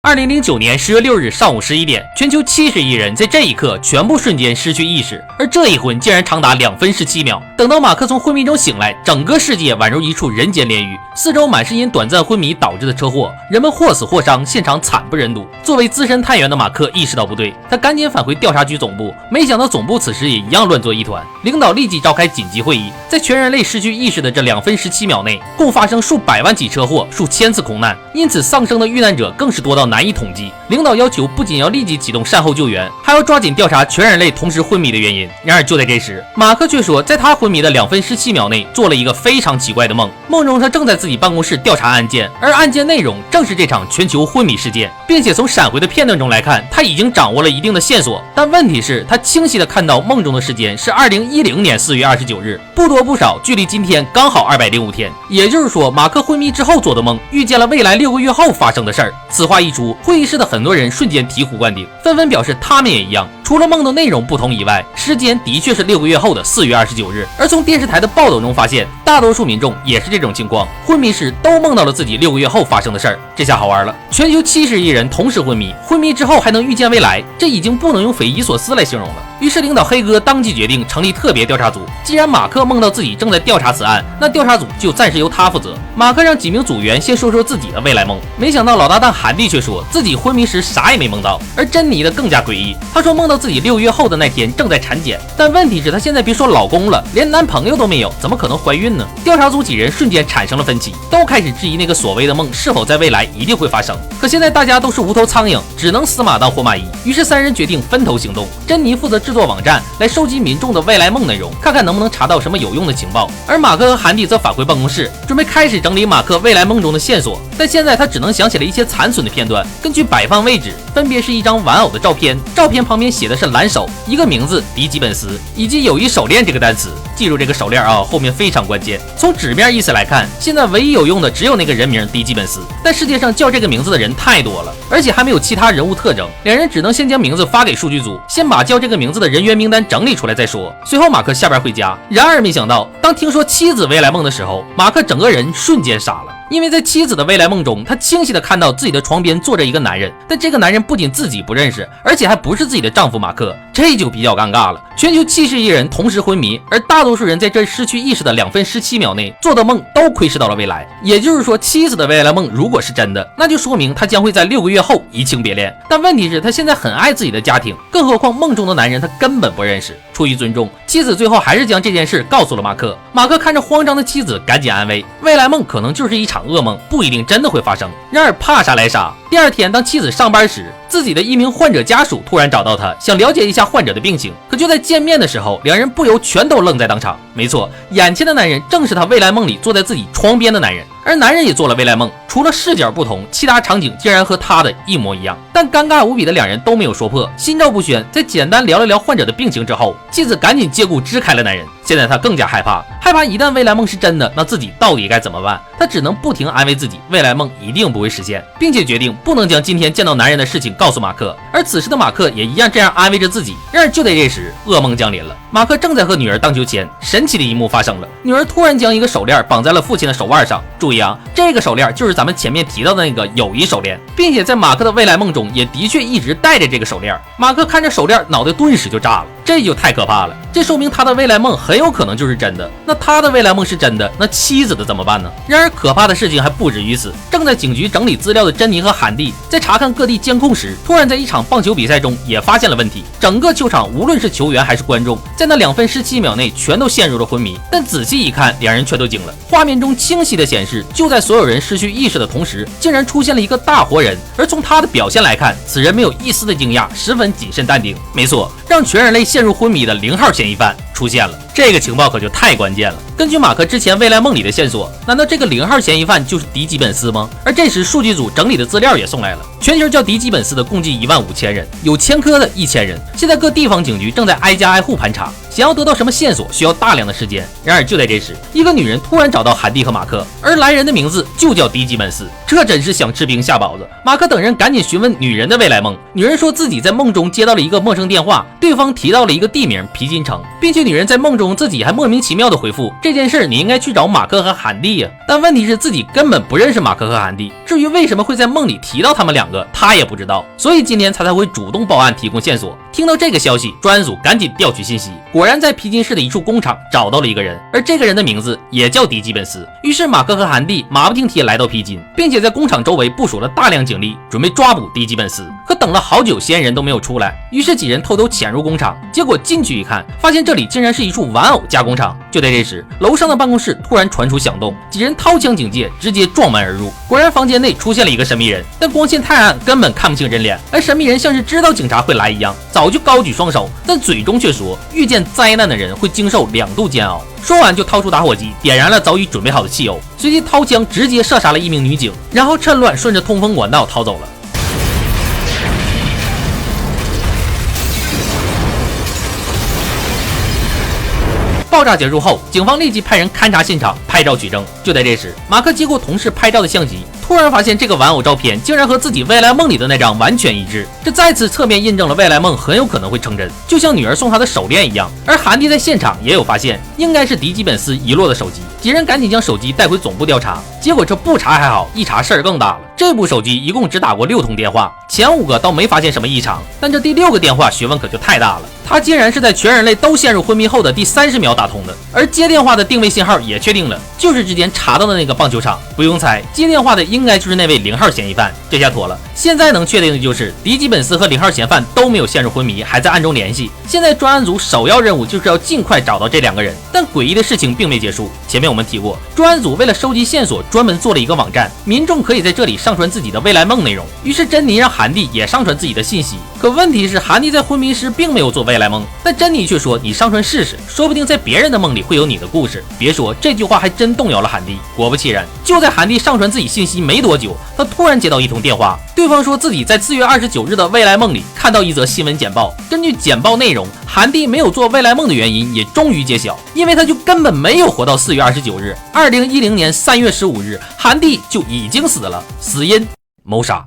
2009年10月6日上午11点，全球70亿人在这一刻全部瞬间失去意识，而这一昏竟然长达2分17秒。等到马克从昏迷中醒来，整个世界宛如一处人间炼狱，四周满是因短暂昏迷导致的车祸，人们或死或伤，现场惨不忍睹。作为资深探员的马克意识到不对，他赶紧返回调查局总部，没想到总部此时也一样乱作一团。领导立即召开紧急会议，在全人类失去意识的这2分17秒内，共发生数百万起车祸，数千次空难，因此丧生的遇难者更是多到难以统计。领导要求不仅要立即启动善后救援，还要抓紧调查全人类同时昏迷的原因。然而就在这时，马克却说，在他昏迷的2分17秒内做了一个非常奇怪的梦，梦中他正在自己办公室调查案件，而案件内容正是这场全球昏迷事件，并且从闪回的片段中来看，他已经掌握了一定的线索。但问题是，他清晰地看到梦中的时间是2010年4月29日，不多不少，距离今天刚好205天。也就是说，马克昏迷之后做的梦，预见了未来6个月后发生的事儿。此话一出，会议室的很多人瞬间醍醐灌顶，纷纷表示他们也一样。除了梦的内容不同以外，时间的确是6个月后的4月29日。而从电视台的报道中发现，大多数民众也是这种情况，昏迷时都梦到了自己6个月后发生的事儿。这下好玩了，全球70亿人同时昏迷，昏迷之后还能预见未来，这已经不能用匪夷所思来形容了。于是领导黑哥当即决定成立特别调查组。既然马克梦到自己正在调查此案，那调查组就暂时由他负责。马克让几名组员先说说自己的未来梦，没想到老搭档韩蒂却说自己昏迷时啥也没梦到，而珍妮的更加诡异，她说梦到自己6个月后的那天正在产检，但问题是她现在别说老公了，连男朋友都没有，怎么可能怀孕呢？调查组几人瞬间产生了分歧，都开始质疑那个所谓的梦是否在未来一定会发生。可现在大家都是无头苍蝇，只能死马当活马医，于是3人决定分头行动。珍妮负责制作网站来收集民众的未来梦内容，看看能不能查到什么有用的情报，而马克和韩蒂则返回办公室，准备开始整理马克未来梦中的线索。但现在他只能想起了一些残损的片段，根据摆放位置，分别是一张玩偶的照片，照片旁边写的是蓝手，一个名字迪基本斯，以及友谊手链这个单词。记住这个手链啊，后面非常关键。从纸面意思来看，现在唯一有用的只有那个人名迪基本斯，但世界上叫这个名字的人太多了，而且还没有其他人物特征，两人只能先将名字发给数据组，先把叫这个名字的人员名单整理出来再说。随后马克下班回家，然而没想到，当听说妻子未来梦的时候，马克整个人瞬间傻了。因为在妻子的未来梦中，他清晰地看到自己的床边坐着一个男人，但这个男人不仅自己不认识，而且还不是自己的丈夫马克，这就比较尴尬了。全球70亿人同时昏迷，而大多数人在这失去意识的2分17秒内做的梦都窥视到了未来。也就是说，妻子的未来梦如果是真的，那就说明他将会在6个月后移情别恋。但问题是，他现在很爱自己的家庭，更何况梦中的男人他根本不认识。出于尊重，妻子最后还是将这件事告诉了马克。马克看着慌张的妻子，赶紧安慰，未来梦可能就是一场噩梦，不一定真的会发生。然而怕啥来啥，第二天当妻子上班时，自己的一名患者家属突然找到他，想了解一下患者的病情。可就在见面的时候，两人不由全都愣在当场。没错，眼前的男人正是他未来梦里坐在自己床边的男人，而男人也做了未来梦，除了视角不同，其他场景竟然和他的一模一样。但尴尬无比的两人都没有说破，心照不宣。在简单聊了聊患者的病情之后，妻子赶紧借故支开了男人。现在他更加害怕一旦未来梦是真的，那自己到底该怎么办？他只能不停安慰自己，未来梦一定不会实现，并且决定不能将今天见到男人的事情告诉马克。而此时的马克也一样这样安慰着自己。然而就在这时，噩梦降临了。马克正在和女儿荡秋千，神奇的一幕发生了，女儿突然将一个手链绑在了父亲的手腕上。注意啊，这个手链就是咱们前面提到的那个友谊手链，并且在马克的未来梦中也的确一直戴着这个手链。马克看着手链，脑袋顿时就炸了，这就太可怕了。这说明他的未来梦很有可能就是真的。那他的未来梦是真的，那妻子的怎么办呢？然而可怕的事情还不止于此。正在警局整理资料的珍妮和韩蒂在查看各地监控时，突然在一场棒球比赛中也发现了问题。整个球场无论是球员还是观众，在那2分17秒内全都陷入了昏迷。但仔细一看，两人全都惊了。画面中清晰的显示，就在所有人失去意识的同时，竟然出现了一个大活人。而从他的表现来看，此人没有一丝的惊讶，十分谨慎淡定。没错，让全人类陷入昏迷的0号嫌疑犯出现了。这个情报可就太关键了。根据马克之前未来梦里的线索，难道这个0号嫌疑犯就是迪基本斯吗？而这时数据组整理的资料也送来了，全球叫迪基本斯的共计15000人，有前科的1000人。现在各地方警局正在挨家挨户盘查，想要得到什么线索需要大量的时间。然而就在这时，一个女人突然找到韩蒂和马克，而来人的名字就叫迪基本斯，这真是想吃兵下包子。马克等人赶紧询问女人的未来梦，女人说自己在梦中接到了一个陌生电话，对方提到了一个地名皮金城，并且女人在梦中自己还莫名其妙的回复，这件事你应该去找马克和韩蒂呀。但问题是自己根本不认识马克和韩蒂，至于为什么会在梦里提到他们两个，个他也不知道，所以今天他才会主动报案提供线索。听到这个消息，专案组赶紧调取信息，果然在皮金市的一处工厂找到了一个人，而这个人的名字也叫迪基本斯。于是马克和韩蒂马不停蹄来到皮金，并且在工厂周围部署了大量警力，准备抓捕迪基本斯。可等了好久，嫌疑人都没有出来，于是几人偷偷潜入工厂，结果进去一看，发现这里竟然是一处玩偶加工厂。就在这时，楼上的办公室突然传出响动，几人掏枪警戒，直接撞门而入。果然房间内出现了一个神秘人，但光线太暗，根本看不清人脸，而神秘人像是知道警察会来一样，早就高举双手，但嘴中却说遇见灾难的人会经受2度煎熬。说完就掏出打火机，点燃了早已准备好的汽油，随即掏枪直接射杀了一名女警，然后趁乱顺着通风管道逃走了。爆炸结束后，警方立即派人勘察现场，拍照取证。就在这时，马克接过同事拍照的相机，突然发现这个玩偶照片竟然和自己未来梦里的那张完全一致，这再次侧面印证了未来梦很有可能会成真，就像女儿送他的手链一样。而韩蒂在现场也有发现，应该是迪基本斯遗落的手机。几人赶紧将手机带回总部调查，结果这不查还好，一查事儿更大了。这部手机一共只打过6通电话，前5个倒没发现什么异常，但这第6个电话学问可就太大了。他竟然是在全人类都陷入昏迷后的第30秒打通的，而接电话的定位信号也确定了，就是之前查到的那个棒球场。不用猜，接电话的应该就是那位0号嫌疑犯。这下妥了，现在能确定的就是迪基本斯和0号嫌犯都没有陷入昏迷，还在暗中联系。现在专案组首要任务就是要尽快找到这2个人。但诡异的事情并没结束，前面我们提过，专案组为了收集线索，专门做了一个网站，民众可以在这里上传自己的未来梦内容。于是珍妮让韩蒂也上传自己的信息，可问题是韩蒂在昏迷时并没有做未来梦，但珍妮却说你上传试试，说不定在别人的梦里会有你的故事。别说这句话还真动摇了韩蒂。果不其然，就在韩蒂上传自己信息没多久，他突然接到一通电话，对方说自己在4月29日的未来梦里看到一则新闻简报。根据简报内容，韩蒂没有做未来梦的原因也终于揭晓，因为他就根本没有活到4月29日，2010年3月15日，韩蒂就已经死了，死因谋杀。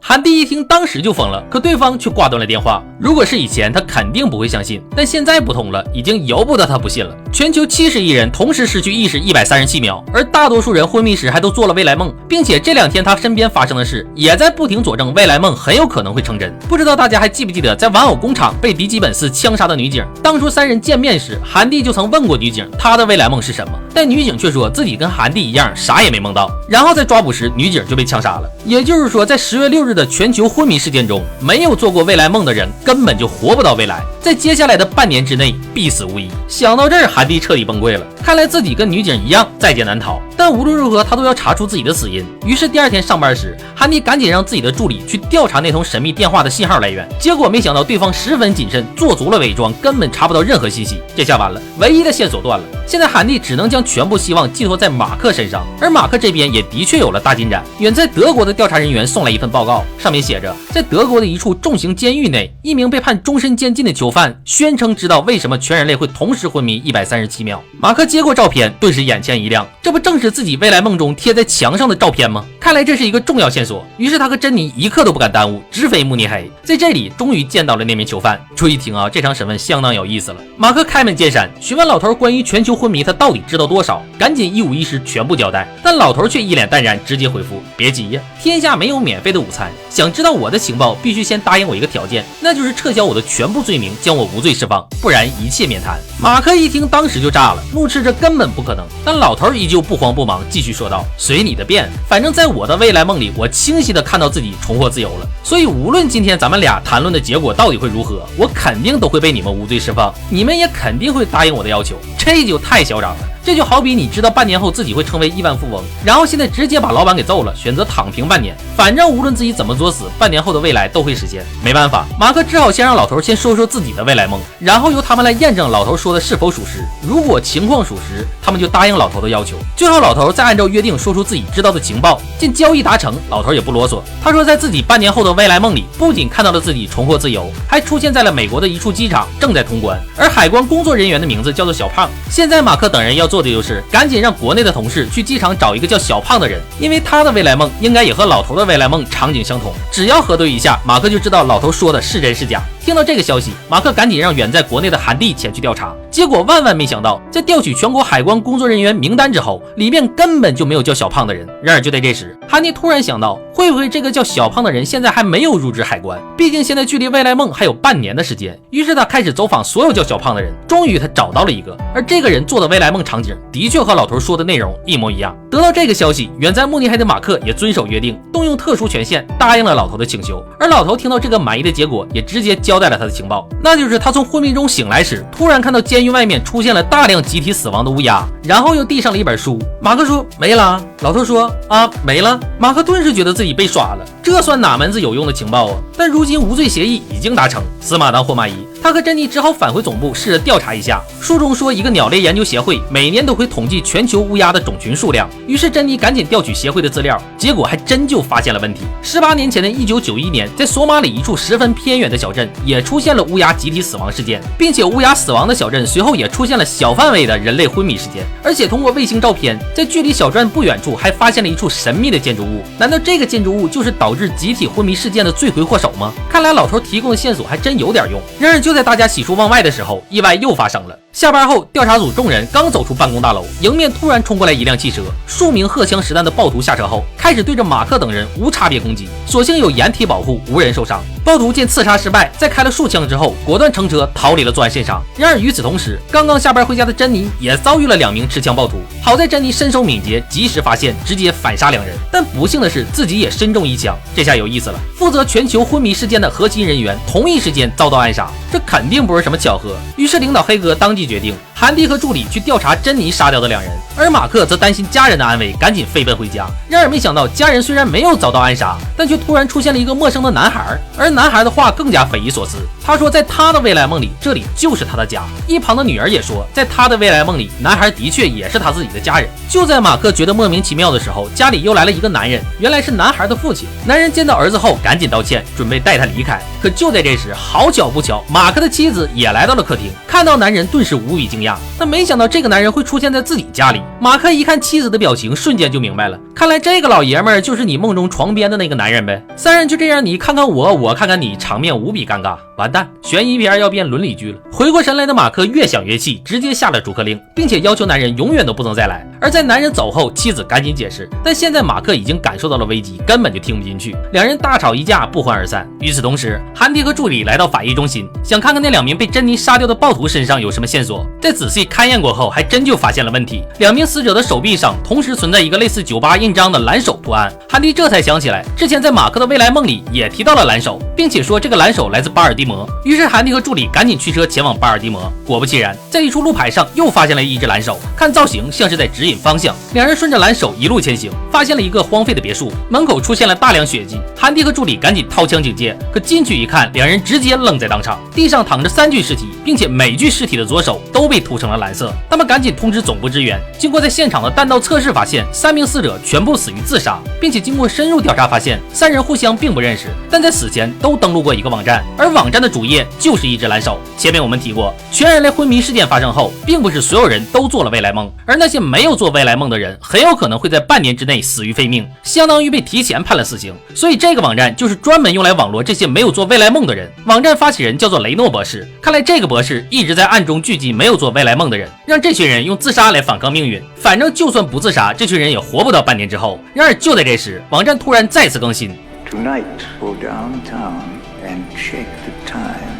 韩蒂一听，当时就疯了，可对方却挂断了电话。如果是以前，他肯定不会相信，但现在不同了，已经由不得他不信了。全球70亿人同时失去意识137秒，而大多数人昏迷时还都做了未来梦，并且这2天他身边发生的事也在不停佐证未来梦很有可能会成真。不知道大家还记不记得，在玩偶工厂被迪基本斯枪杀的女警，当初3人见面时，韩蒂就曾问过女警她的未来梦是什么，但女警却说自己跟韩蒂一样，啥也没梦到。然后在抓捕时，女警就被枪杀了。也就是说，在10月6日的全球昏迷事件中，没有做过未来梦的人根本就活不到未来，在接下来的半年之内必死无疑。想到这儿，韩蒂彻底崩溃了，看来自己跟女警一样在劫难逃，但无论如何他都要查出自己的死因。于是第2天上班时，韩蒂赶紧让自己的助理去调查那通神秘电话的信号来源，结果没想到对方十分谨慎，做足了伪装，根本查不到任何信息。这下完了，唯一的线索断了。现在韩蒂只能将全部希望寄托在马克身上，而马克这边也的确有了大进展。远在德国的调查人员送来一份报告，上面写着，在德国的一处重刑监狱内，一名被判终身监禁的囚犯宣称知道为什么全人类会同时昏迷137秒。马克接过照片，顿时眼前一亮，这不正是自己未来梦中贴在墙上的照片吗？看来这是一个重要线索。于是他和珍妮一刻都不敢耽误，直飞慕尼黑。在这里终于见到了那名囚犯。注意听啊，这场审问相当有意思了。马克开门见山询问老头关于全球昏迷他到底知道多少，赶紧一五一十全部交代。但老头却一脸淡然，直接回复，别急呀，天下没有免费的午餐，想知道我的情报必须先答应我一个条件，那就是撤销我的全部罪名，将我无罪释放，不然一切免谈。马克一听当时就炸了，怒斥这根本不可能。但老头依旧不慌不忙，继续说道，随你的便，反正在我的未来梦里，我清晰的看到自己重获自由了，所以无论今天咱们俩谈论的结果到底会如何，我肯定都会被你们无罪释放，你们也肯定会答应我的要求。这就太嚣张了。这就好比你知道半年后自己会成为亿万富翁，然后现在直接把老板给揍了，选择躺平半年，反正无论自己怎么作死，半年后的未来都会实现。没办法，马克只好先让老头先说说自己的未来梦，然后由他们来验证老头说的是否属实。如果情况属实，他们就答应老头的要求，最后老头再按照约定说出自己知道的情报。见交易达成，老头也不啰嗦，他说在自己半年后的未来梦里，不仅看到了自己重获自由，还出现在了美国的一处机场，正在通关，而海关工作人员的名字叫做小胖。现在马克等人要做的就是赶紧让国内的同事去机场找一个叫小胖的人，因为他的未来梦应该也和老头的未来梦场景相同，只要核对一下，马克就知道老头说的是真是假。听到这个消息，马克赶紧让远在国内的韩帝前去调查。结果万万没想到，在调取全国海关工作人员名单之后，里面根本就没有叫小胖的人。然而就在这时，韩帝突然想到，会不会这个叫小胖的人现在还没有入职海关？毕竟现在距离未来梦还有半年的时间。于是他开始走访所有叫小胖的人，终于他找到了一个，而这个人做的未来梦场景的确和老头说的内容一模一样。得到这个消息，远在慕尼黑的马克也遵守约定，动用特殊权限答应了老头的请求。而老头听到这个满意的结果，也直接交代了他的情报，那就是他从昏迷中醒来时，突然看到监狱外面出现了大量集体死亡的乌鸦，然后又递上了一本书。马克说没了，老头说啊没了。马克顿时觉得自己被耍了，这算哪门子有用的情报啊？但如今无罪协议已经达成，死马当活马医，他和珍妮只好返回总部试着调查一下。书中说一个鸟类研究协会每年都会统计全球乌鸦的种群数量，于是珍妮赶紧调取协会的资料，结果还真就发现了问题。18年前的1991年，在索马里一处十分偏远的小镇也出现了乌鸦集体死亡事件，并且乌鸦死亡的小镇随后也出现了小范围的人类昏迷事件。而且通过卫星照片，在距离小镇不远处还发现了一处神秘的建筑物，难道这个建筑物就是导致集体昏迷事件的罪魁祸首吗？看来老头提供的线索还真有点用。然而就在大家喜出望外的时候，意外又发生了。下班后，调查组众人刚走出办公大楼，迎面突然冲过来一辆汽车，数名荷枪实弹的暴徒下车后，开始对着马克等人无差别攻击，所幸有掩体保护，无人受伤。暴徒见刺杀失败，在开了数枪之后，果断乘车逃离了作案现场。然而与此同时，刚刚下班回家的珍妮也遭遇了2名持枪暴徒，好在珍妮身手敏捷，及时发现，直接反杀2人。但不幸的是，自己也身中1枪。这下有意思了，负责全球昏迷事件的核心人员同一时间遭到暗杀，这肯定不是什么巧合。于是领导黑哥当即决定，韩迪和助理去调查珍妮杀掉的2人，而马克则担心家人的安危，赶紧飞奔回家。然而没想到，家人虽然没有遭到暗杀，但却突然出现了一个陌生的男孩，而男孩的话更加匪夷所思。他说，在他的未来梦里，这里就是他的家。一旁的女儿也说，在他的未来梦里，男孩的确也是他自己的家人。就在马克觉得莫名其妙的时候，家里又来了一个男人，原来是男孩的父亲。男人见到儿子后，赶紧道歉，准备带他离开。可就在这时，好巧不巧，马克的妻子也来到了客厅，看到男人顿时无比惊讶。但没想到这个男人会出现在自己家里。马克一看妻子的表情，瞬间就明白了，看来这个老爷们儿就是你梦中床边的那个男人呗。3人就这样你看看我，我看看你，场面无比尴尬。完蛋，悬疑片要变伦理剧了。回过神来的马克越想越气，直接下了逐客令，并且要求男人永远都不能再来。而在男人走后，妻子赶紧解释，但现在马克已经感受到了危机，根本就听不进去。2人大吵一架，不欢而散。与此同时，韩迪和助理来到法医中心，想看看那2名被珍妮杀掉的暴徒身上有什么线索。在仔细勘验过后，还真就发现了问题。2名死者的手臂上同时存在一个类似酒吧印章的蓝手图案。韩迪这才想起来，之前在马克的未来梦里也提到了蓝手，并且说这个蓝手来自巴尔的摩。于是韩迪和助理赶紧驱车前往巴尔的摩。果不其然，在一处路牌上又发现了一只蓝手，看造型像是在指引方向。2人顺着蓝手一路前行，发现了一个荒废的别墅，门口出现了大量血迹。韩迪和助理赶紧掏枪警戒，可进去一看，2人直接愣在当场。地上躺着3具尸体，并且每具尸体的左手都被涂成了蓝色。他们赶紧通知总部支援。经过在现场的弹道测试发现，3名死者全部死于自杀，并且经过深入调查发现，3人互相并不认识，但在死前都登录过一个网站，而网站的主页就是一只蓝手。前面我们提过，全人类昏迷事件发生后，并不是所有人都做了未来梦，而那些没有做未来梦的人，很有可能会在半年之内死于非命，相当于被提前判了死刑。所以这个网站就是专门用来网罗这些没有做未来梦的人。网站发起人叫做雷诺博士，看来这个博士一直在暗中聚集没有做未来梦的人，让这群人用自杀来反抗命运。反正就算不自杀，这群人也活不到半年之后。然而就在这时，网站突然再次更新。Tonight, go downtown and check the time.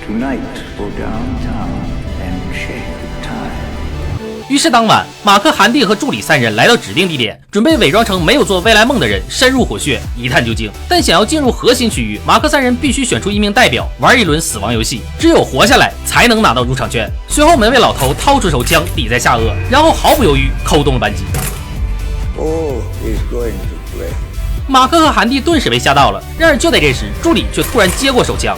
Tonight, go downtown and check the time. 于是当晚，马克、韩蒂和助理3人来到指定地点，准备伪装成没有做未来梦的人，深入火穴一探究竟。但想要进入核心区域，马克3人必须选出1名代表，玩一轮死亡游戏，只有活下来才能拿到入场券。随后门卫老头掏出手枪抵在下颚，然后毫不犹豫扣动了扳机。马克和韩蒂顿时被吓到了。然而就在这时，助理却突然接过手枪。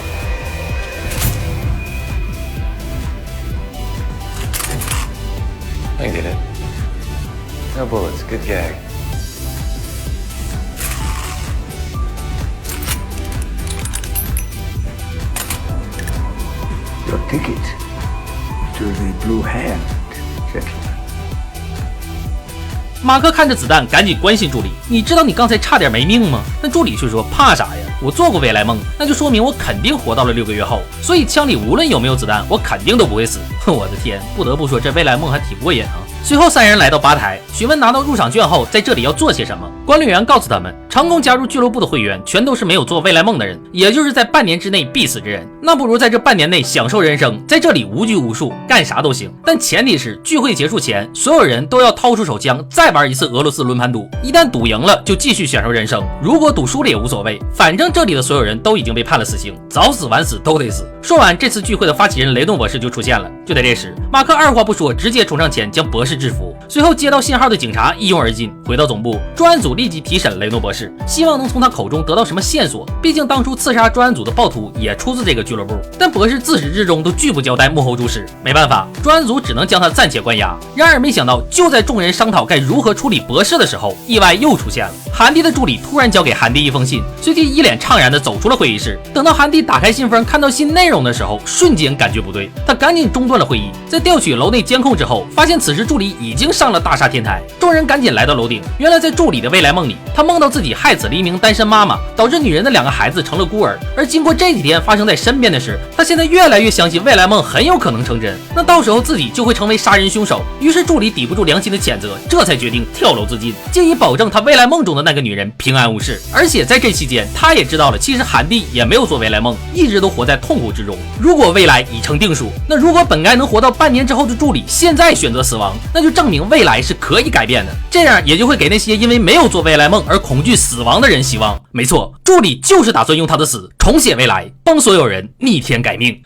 I get it. No bullets, good gag. Your ticket to the Blue Hand, gentlemen. 马克看着子弹，赶紧关心助理：“你知道你刚才差点没命吗？”那助理却说：“怕啥呀？我做过未来梦，那就说明我肯定活到了6个月后，所以枪里无论有没有子弹，我肯定都不会死。”我的天，不得不说这未来梦还挺过瘾啊。随后3人来到吧台，询问拿到入场券后在这里要做些什么。管理员告诉他们，成功加入俱乐部的会员全都是没有做未来梦的人，也就是在半年之内必死之人。那不如在这半年内享受人生，在这里无拘无束，干啥都行。但前提是聚会结束前，所有人都要掏出手枪，再玩一次俄罗斯轮盘赌。一旦赌赢了，就继续享受人生；如果赌输了也无所谓，反正这里的所有人都已经被判了死刑，早死晚死都得死。说完，这次聚会的发起人雷顿博士就出现了。就在这时，马克二话不说，直接冲上前将博士制服。随后接到信号的警察一拥而进，回到总部，专案组立即提审雷诺博士，希望能从他口中得到什么线索。毕竟当初刺杀专案组的暴徒也出自这个俱乐部，但博士自始至终都拒不交代幕后主使。没办法，专案组只能将他暂且关押。然而没想到，就在众人商讨该如何处理博士的时候，意外又出现了。韩迪的助理突然交给韩迪一封信，随即一脸怅然地走出了会议室。等到韩迪打开信封，看到信内容的时候，瞬间感觉不对，他赶紧中断了会议。在调取楼内监控之后，发现此时助理已经上了大厦天台。众人赶紧来到楼顶，原来在助理的未来梦里，他梦到自己害死了一名单身妈妈，导致女人的2个孩子成了孤儿。而经过这几天发生在身边的事，他现在越来越相信未来梦很有可能成真，那到时候自己就会成为杀人凶手。于是助理抵不住良心的谴责，这才决定跳楼自尽，借以保证他未来梦中的那个女人平安无事。而且在这期间，他也知道了，其实韩帝也没有做未来梦，一直都活在痛苦之中。如果未来已成定数，那如果本该能活到半年之后的助理现在选择死亡，那就证明未来是可以改变的，这样也就会给那些因为没有做未来梦而恐惧死亡的人希望。没错，助理就是打算用他的死重写未来，帮所有人逆天改命。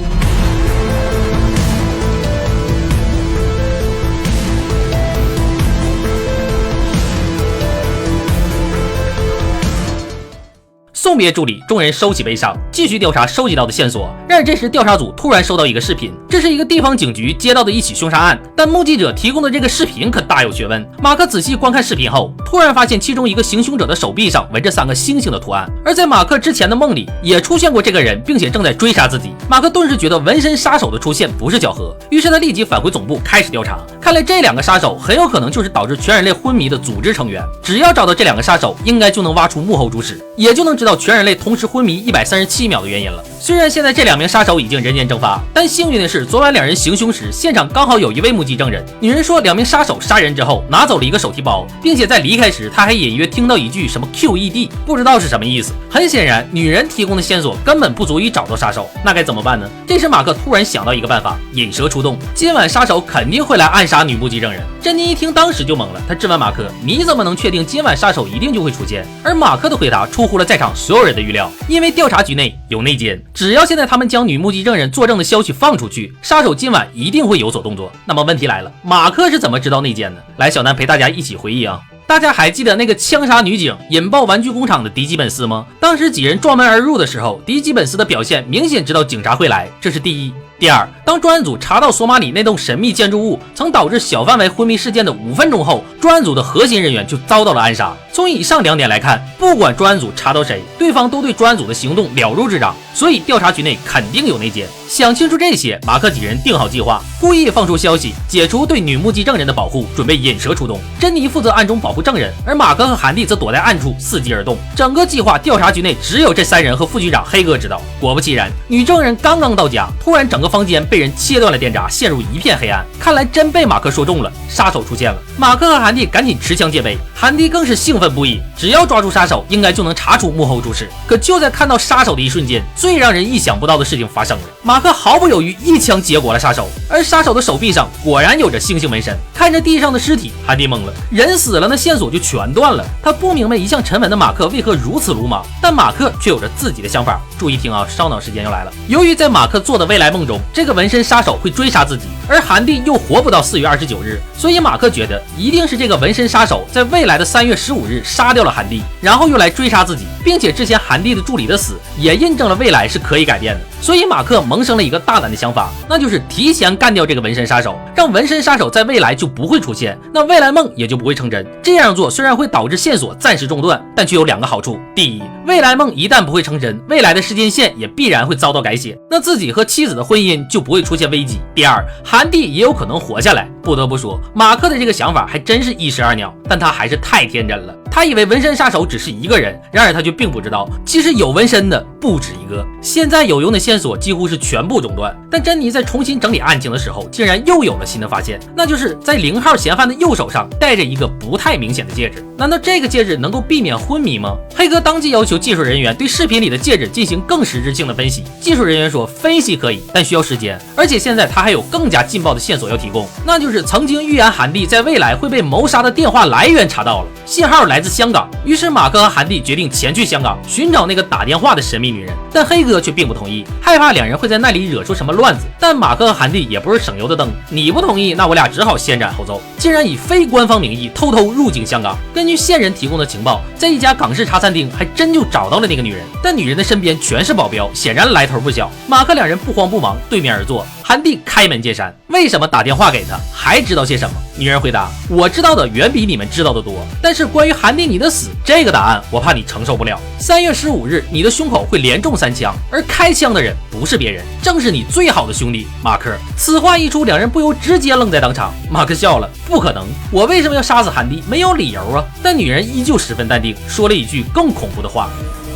送别助理，众人收起悲伤，继续调查收集到的线索。然而这时调查组突然收到一个视频，这是一个地方警局接到的一起凶杀案，但目击者提供的这个视频可大有学问。马克仔细观看视频后，突然发现其中一个行凶者的手臂上纹着3个星星的图案，而在马克之前的梦里也出现过这个人，并且正在追杀自己。马克顿时觉得纹身杀手的出现不是巧合，于是他立即返回总部开始调查。看来这2个杀手很有可能就是导致全人类昏迷的组织成员，只要找到这2个杀手，应该就能挖出幕后主使，也就能知道全人类同时昏迷137秒的原因了。虽然现在这2名杀手已经人间蒸发，但幸运的是，昨晚2人行凶时，现场刚好有一位目击证人。女人说，2名杀手杀人之后拿走了一个手提包，并且在离开时，她还隐约听到一句什么 QED， 不知道是什么意思。很显然，女人提供的线索根本不足以找到杀手，那该怎么办呢？这时马克突然想到一个办法，引蛇出洞。今晚杀手肯定会来暗杀女目击证人。珍妮一听当时就懵了，她质问马克：“你怎么能确定今晚杀手一定就会出现？”而马克的回答出乎了在场所有人的预料，因为调查局内有内奸，只要现在他们将女目击证人作证的消息放出去，杀手今晚一定会有所动作。那么问题来了，马克是怎么知道内奸的？来，小南陪大家一起回忆啊。大家还记得那个枪杀女警、引爆玩具工厂的迪基本斯吗？当时几人撞门而入的时候，迪基本斯的表现明显知道警察会来，这是第一。第二，当专案组查到索马里那栋神秘建筑物曾导致小范围昏迷事件的5分钟后，专案组的核心人员就遭到了暗杀。从以上2点来看，不管专案组查到谁，对方都对专案组的行动了如指掌，所以调查局内肯定有内奸。想清楚这些，马克几人定好计划，故意放出消息，解除对女目击证人的保护，准备引蛇出洞。珍妮负责暗中保护证人，而马克和韩蒂则躲在暗处伺机而动。整个计划，调查局内只有这3人和副局长黑哥知道。果不其然，女证人刚刚到家，突然整个房间被人切断了电闸，陷入一片黑暗。看来真被马克说中了，杀手出现了。马克和韩蒂赶紧持枪戒备，韩蒂更是兴奋不已，只要抓住杀手，应该就能查出幕后主使。可就在看到杀手的一瞬间，最让人意想不到的事情发生了。马克毫不犹豫一枪结果了杀手，而杀手的手臂上果然有着星星纹身。看着地上的尸体，韩蒂懵了，人死了，那线索就全断了。他不明白一向沉稳的马克为何如此鲁莽，但马克却有着自己的想法。注意听啊，烧脑时间又来了。由于在马克做的未来梦中，这个纹身杀手会追杀自己，而韩蒂又活不到4月29日，所以马克觉得一定是这个纹身杀手在未来的3月15日杀掉了韩蒂，然后又来追杀自己，并且之前韩蒂的助理的死也印证了未来是可以改变的。所以马克萌生了一个大胆的想法，那就是提前干掉这个纹身杀手，让纹身杀手在未来就不会出现，那未来梦也就不会成真。这样做虽然会导致线索暂时中断，但却有2个好处。第一，未来梦一旦不会成真，未来的时间线也必然会遭到改写，那自己和妻子的婚姻就不会出现危机。第二，韩蒂也有可能活下来。不得不说，马克的这个想法还真是一石二鸟，但他还是太天真了。他以为纹身杀手只是一个人，然而他却并不知道，其实有纹身的不止一个。现在有用的线索几乎是全部中断，但珍妮在重新整理案情的时候，竟然又有了新的发现，那就是在0号嫌犯的右手上戴着一个不太明显的戒指。难道这个戒指能够避免昏迷吗？黑哥当即要求技术人员对视频里的戒指进行更实质性的分析。技术人员说，分析可以，但需要时间，而且现在他还有更加劲爆的线索要提供，那就是曾经预言韩蒂在未来会被谋杀的电话来源查到了，信号来自香港。于是马克和韩蒂决定前去香港寻找那个打电话的神秘女人，但黑哥却并不同意，害怕2人会在那里惹出什么乱子。但马克和韩蒂也不是省油的灯，你不同意，那我俩只好先斩后奏，竟然以非官方名义偷偷入境香港。根据线人提供的情报，在一家港式茶餐厅还真就找到了那个女人，但女人的身边全是保镖，显然来头不小。马克2人不慌不忙对面而坐，韩蒂开门见山，为什么打电话给他，还知道些什么？女人回答，我知道的远比你们知道的多，但是关于韩蒂你的死，这个答案我怕你承受不了。3月15日你的胸口会连中3枪，而开枪的人不是别人，正是你最好的兄弟马克。此话一出，2人不由直接愣在当场。马克笑了，不可能，我为什么要杀死韩蒂？没有理由啊。但女人依旧十分淡定，说了一句更恐怖的话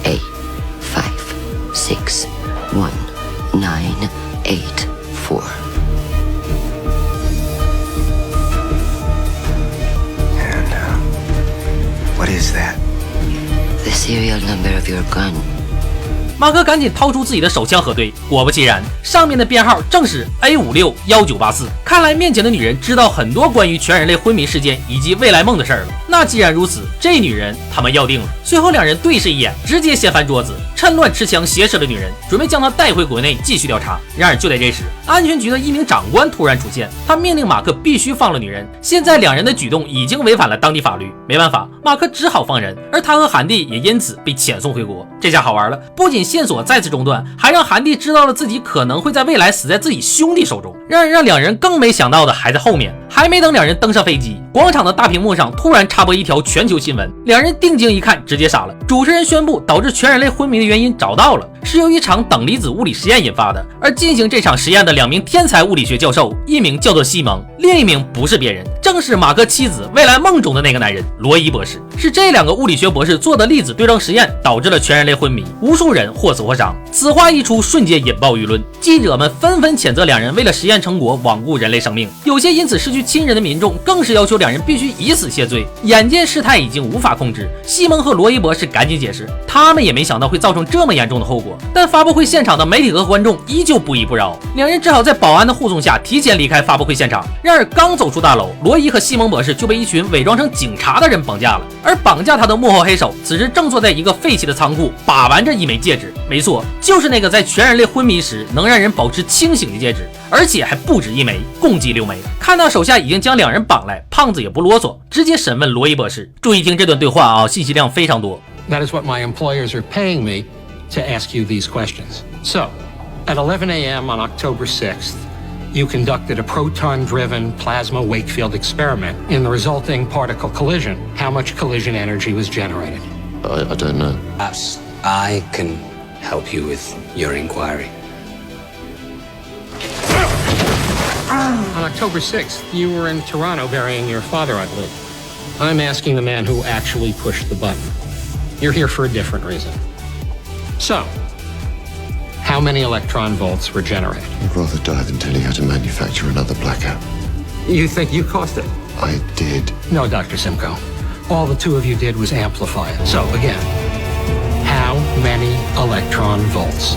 8 5 6 1 9 8 4 What is that? The serial number of your gun. 马克赶紧掏出自己的手枪核对，果不其然，上面的编号正是 A561984。看来面前的女人知道很多关于全人类昏迷事件以及未来梦的事儿了。那既然如此，这女人他们要定了。随后2人对视一眼，直接掀翻桌子，趁乱持枪挟持了女人，准备将她带回国内继续调查。然而就在这时，安全局的一名长官突然出现，他命令马克必须放了女人。现在2人的举动已经违反了当地法律，没办法，马克只好放人，而他和韩蒂也因此被遣送回国。这下好玩了，不仅线索再次中断，还让韩蒂知道了自己可能会在未来死在自己兄弟手中。然而让2人更没想到的还在后面，还没等2人登上飞机，广场的大屏幕上突然插播一条全球新闻。2人定睛一看，直接傻了。主持人宣布，导致全人类昏迷的原因找到了，是由一场等离子物理实验引发的。而进行这场实验的2名天才物理学教授，一名叫做西蒙，另一名不是别人，正是马克妻子未来梦中的那个男人罗伊博士。是这2个物理学博士做的粒子对撞实验，导致了全人类昏迷，无数人或死或伤。此话一出，瞬间引爆舆论，记者们纷纷谴责2人为了实验成果罔顾人类生命，有些因此失去亲人的民众更是要求2人必须以死谢罪。眼见事态已经无法控制，西蒙和罗伊博士赶紧解释，他们也没想到会造成这么严重的后果。但发布会现场的媒体和观众依旧不依不饶，2人只好在保安的护送下提前离开发布会现场。然而刚走出大楼，罗伊和西蒙博士就被一群伪装成警察的人绑架了，而绑架他的幕后黑手此时正坐在一个废弃的仓库，把玩着一枚戒指。没错，就是那个在全人类昏迷时能让人保持清醒的戒指，而且还不止1枚，共计6枚。看到手下已经将2人绑来，胖子也不啰嗦，直接审问罗伊博士。注意听这段对话啊，信息量非常多。That is what my employers are paying me to ask you these questions. So, at 11 a.m. on October 6th, you conducted a proton-driven plasma Wakefield experiment. In the resulting particle collision, how much collision energy was generated? I don't know. Perhaps I can help you with your inquiry. On October 6th, you were in Toronto burying your father, I believe. I'm asking the man who actually pushed the button. You're here for a different reason. So, how many electron volts were generated? I'd rather die than tell you how to manufacture another blackout. You think you caused it? I did. No, Dr. Simcoe. All the two of you did was amplify it. So, again, how many electron volts?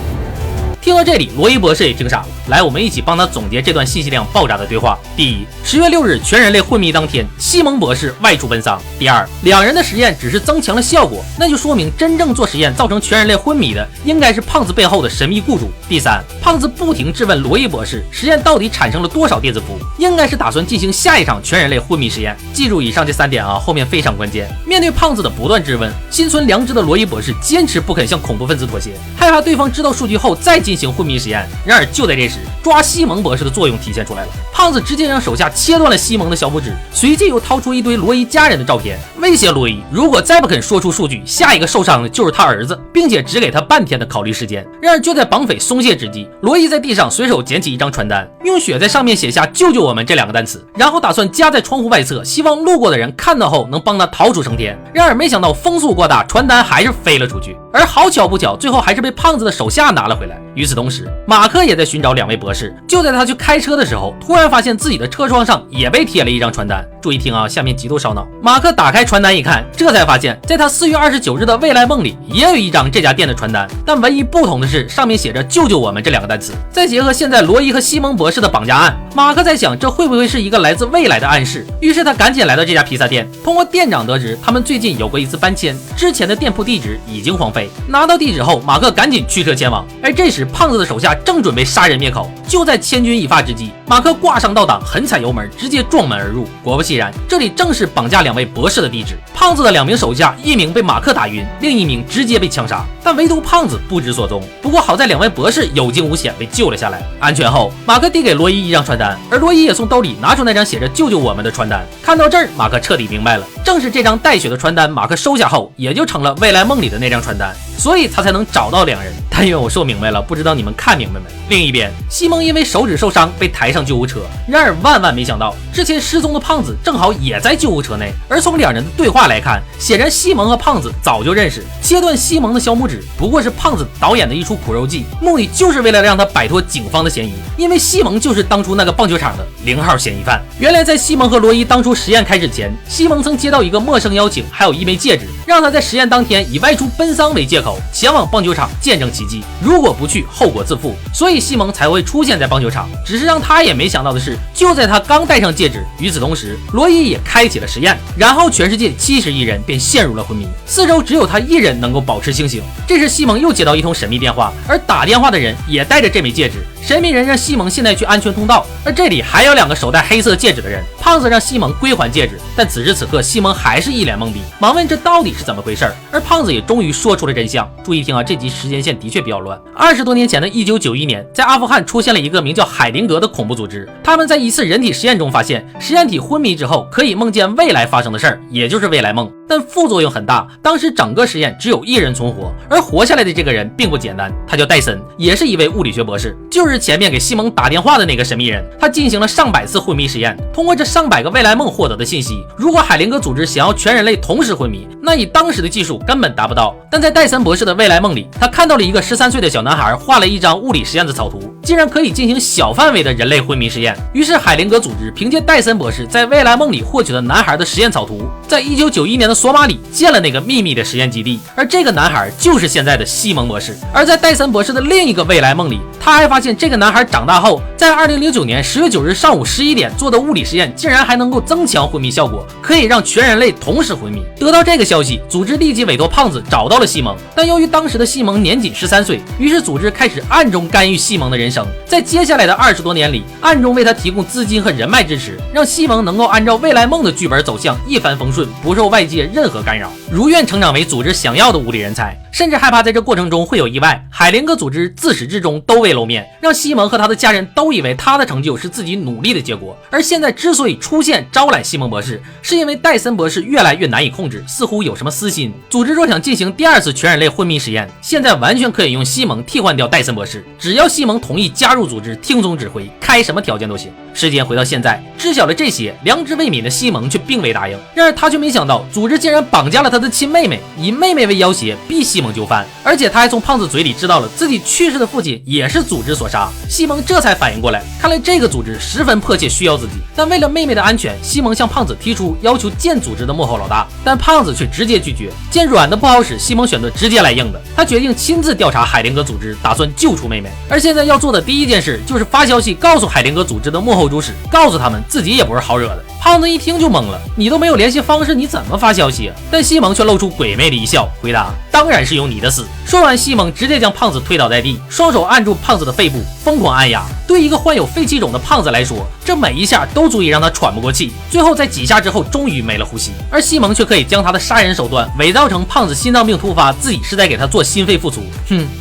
听到这里，罗伊博士也惊傻了。来，我们一起帮他总结这段信息量爆炸的对话。第一，10月6日全人类昏迷当天，西蒙博士外出奔丧。第二，两人的实验只是增强了效果，那就说明真正做实验造成全人类昏迷的应该是胖子背后的神秘雇主。第三，胖子不停质问罗伊博士，实验到底产生了多少电子符，应该是打算进行下一场全人类昏迷实验。记住以上这3点啊，后面非常关键。面对胖子的不断质问，心存良知的罗伊博士坚持不肯向恐怖分子妥协，害怕对方知道数据后再进行昏迷实验。然而就在这时，抓西蒙博士的作用体现出来了。胖子直接让手下切断了西蒙的小拇指，随即又掏出一堆罗伊家人的照片，威胁罗伊如果再不肯说出数据，下一个受伤的就是他儿子，并且只给他半天的考虑时间。然而就在绑匪松懈之际，罗伊在地上随手捡起一张传单，用血在上面写下救救我们这2个单词，然后打算夹在窗户外侧，希望路过的人看到后能帮他逃出升天。然而没想到风速过大，传单还是飞了出去，而好巧不巧，最后还是被胖子的手下拿了回来。与此同时，马克也在寻找2位博士。就在他去开车的时候，突然发现自己的车窗上也被贴了一张传单。注意听啊，下面极度烧脑。马克打开传单一看，这才发现在他4月29日的未来梦里也有一张这家店的传单，但唯一不同的是上面写着救救我们这2个单词。再结合现在罗伊和西蒙博士的绑架案，马克在想这会不会是一个来自未来的暗示。于是他赶紧来到这家披萨店，通过店长得知他们最近有过一次搬迁，之前的店铺地址已经荒废。拿到地址后，马克赶紧驱车前往。而这时胖子的手下正准备杀人灭口，就在千钧一发之际，马克挂上倒档，狠踩油门，直接撞门而入。果不其然，这里正是绑架2位博士的地址。胖子的2名手下，一名被马克打晕，另一名直接被枪杀，但唯独胖子不知所踪。不过好在2位博士有惊无险被救了下来。安全后，马克递给罗伊一张传单，而罗伊也从兜里拿出那张写着救救我们的传单。看到这儿，马克彻底明白了，正是这张带血的传单，马克收下后也就成了未来梦里的那张传单，所以他才能找到2人。但愿我说明白了，不知道你们看明白没？另一边，西蒙因为手指受伤被抬上救护车，然而万万没想到，之前失踪的胖子正好也在救护车内。而从2人的对话来看，显然西蒙和胖子早就认识。切断西蒙的小拇指不过是胖子导演的一出苦肉计，目的就是为了让他摆脱警方的嫌疑，因为西蒙就是当初那个棒球场的0号嫌疑犯。原来在西蒙和罗伊当初实验开始前，西蒙曾接到一个陌生邀请，还有一枚戒指，让他在实验当天以外出奔丧为借口前往棒球场见证奇迹，如果不去后果自负，所以西蒙才会出现在棒球场。只是让他也没想到的是，就在他刚戴上戒指，与此同时罗伊也开启了实验，然后全世界70亿人便陷入了昏迷，四周只有他一人能够保持清醒。这时西蒙又接到一通神秘电话，而打电话的人也带着这枚戒指。神秘人让西蒙现在去安全通道，而这里还有2个手戴黑色戒指的人。胖子让西蒙归还戒指，但此时此刻西蒙还是一脸懵逼，忙问这到底是怎么回事。而胖子也终于说出了真相。注意听啊，这集时间线的确比较乱。20多年前的1991年，在阿富汗出现了一个名叫海灵格的恐怖组织。他们在一次人体实验中发现，实验体昏迷之后可以梦见未来发生的事儿，也就是未来梦。但副作用很大，当时整个实验只有1人存活，而活下来的这个人并不简单，他叫戴森，也是一位物理学博士，就是前面给西蒙打电话的那个神秘人。他进行了上百次昏迷实验，通过这上百个未来梦获得的信息，如果海灵格组织想要全人类同时昏迷，那以当时的技术根本达不到。但在戴森博士的未来梦里，他看到了一个13岁的小男孩画了一张物理实验的草图，竟然可以进行小范围的人类昏迷实验。于是海灵格组织凭借戴森博士在未来梦里获取的男孩的实验草图，在1991年的索马里建了那个秘密的实验基地，而这个男孩就是现在的西蒙博士。而在戴森博士的另一个未来梦里，他还发现这个男孩长大后，在2009年10月9日上午11点做的物理实验竟然还能够增强昏迷效果，可以让全人类同时昏迷。得到这个消息，组织立即委托胖子找到了西蒙，但由于当时的西蒙年仅13岁，于是组织开始暗中干预西蒙的人生。在接下来的20多年里，暗中为他提供资金和人脉支持，让西蒙能够按照未来梦的剧本走向一帆风顺，不受外界任何干扰，如愿成长为组织想要的物理人才。甚至害怕在这过程中会有意外，海灵格组织自始至终都未露面，让西蒙和他的家人都以为他的成就是自己努力的结果。而现在之所以出现招揽西蒙博士，是因为戴森博士越来越难以控制，似乎有什么私心。组织若想进行第2次全人类昏迷实验，现在完全可以用西蒙替换掉戴森博士，只要西蒙同意加入组织，听从指挥，开什么条件都行。时间回到现在，知晓了这些，良知未泯的西蒙却并未答应。然而他却没想到，组织竟然绑架了他的亲妹妹，以妹妹为要挟，逼西蒙就范。而且他还从胖子嘴里知道了自己去世的父亲也是组织所杀。西蒙这才反应过来，看来这个组织十分迫切需要自己。但为了妹妹的安全，西蒙向胖子提出要求见组织的幕后老大，但胖子却直接拒绝。见软的不好使，西蒙选择直接来硬的。他决定亲自调查海灵格组织，打算救出妹妹。而现在要做的第一件事就是发消息告诉海灵格组织的幕后主使，告诉他们自己也不是好惹的。胖子一听就懵了，你都没有联系方式，你怎么发消息啊？但西蒙却露出鬼魅的一笑，回答：当然是有你的死。说完，西蒙直接将胖子推倒在地，双手按住胖子的肺部，疯狂按压。对一个患有肺气肿的胖子来说，这每一下都足以让他喘不过气。最后在几下之后，终于没了呼吸。而西蒙却可以将他的杀人手段伪造成胖子心脏病突发，自己是在给他做心肺复苏。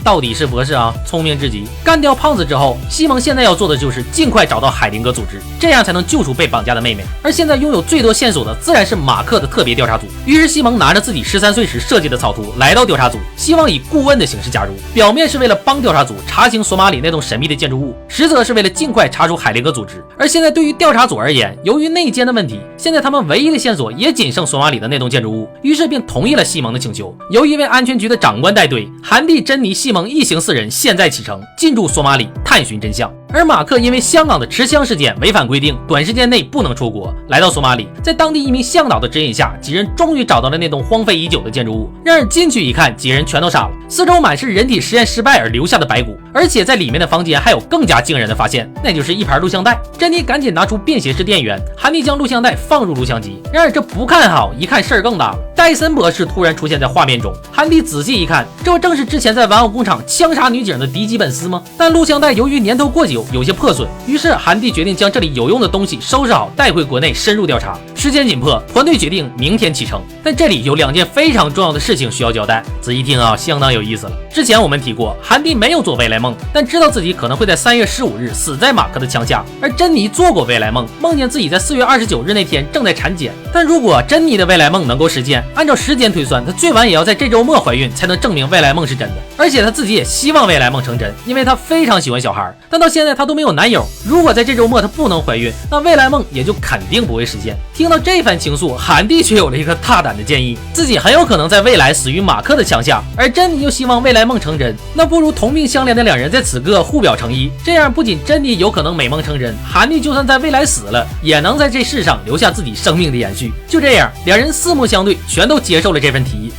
到底是博士啊，聪明至极。干掉胖子之后，西蒙现在要做的就是尽快找到海灵格组织，这样才能救出被绑架的妹妹。而现在拥有最多线索的自然是马克的特别调查组。于是西蒙拿着自己13岁时设计的草图来到调查组，希望以顾问的形式加入。表面是为了帮调查组查清索马里那栋神秘的建筑物，实则是为了尽快查出海灵格组织。而现在对于调查组而言，由于内奸的问题，现在他们唯一的线索也仅剩索马里的那栋建筑物，于是便同意了西蒙的请求。由一位安全局的长官带队，韩蒂、珍妮、西蒙一行4人现在启程进驻索马里探寻真相。而马克因为香港的持枪事件违反规定，短时间内不能出国，来到索马里，在当地一名向导的指引下，几人终于找到了那栋荒废已久的建筑物。然而进去一看，几人全都傻了，四周满是人体实验失败而留下的白骨，而且在里面的房间还有更加惊人的发现，那就是一盘录像带。珍妮赶紧拿出便携式电源，韩蒂将录像带放入录像机。然而这不看好，一看事儿更大了。戴森博士突然出现在画面中，韩蒂仔细一看，这不正是之前在玩偶工厂枪杀女警的迪基本斯吗？但录像带由于年头过久，有些破损，于是韩蒂决定将这里有用的东西收拾好，带回国内深入调查。时间紧迫，团队决定明天启程。但这里有2件非常重要的事情需要交代，仔细听啊，相当有意思了。之前我们提过，韩蒂没有做未来梦，但知道自己可能会在3月15日死在马克的枪下。而珍妮做过未来梦，梦见自己在4月29日那天正在产检。但如果珍妮的未来梦能够实现，按照时间推算，她最晚也要在这周末怀孕，才能证明未来梦是真的。而且她自己也希望未来梦成真，因为她非常喜欢小孩，但到现在她都没有男友。如果在这周末她不能怀孕，那未来梦也就肯定不会实现。听到这番情愫，韩蒂却有了一个大胆的建议，自己很有可能在未来死于马克的枪下，而珍妮又希望未来梦成真，那不如同病相怜的2人在此刻互表诚意，这样不仅珍妮有可能美梦成真，韩蒂就算在未来死了，也能在这世上留下自己生命的延续。就这样，2人四目相对，全都接受了这份提议。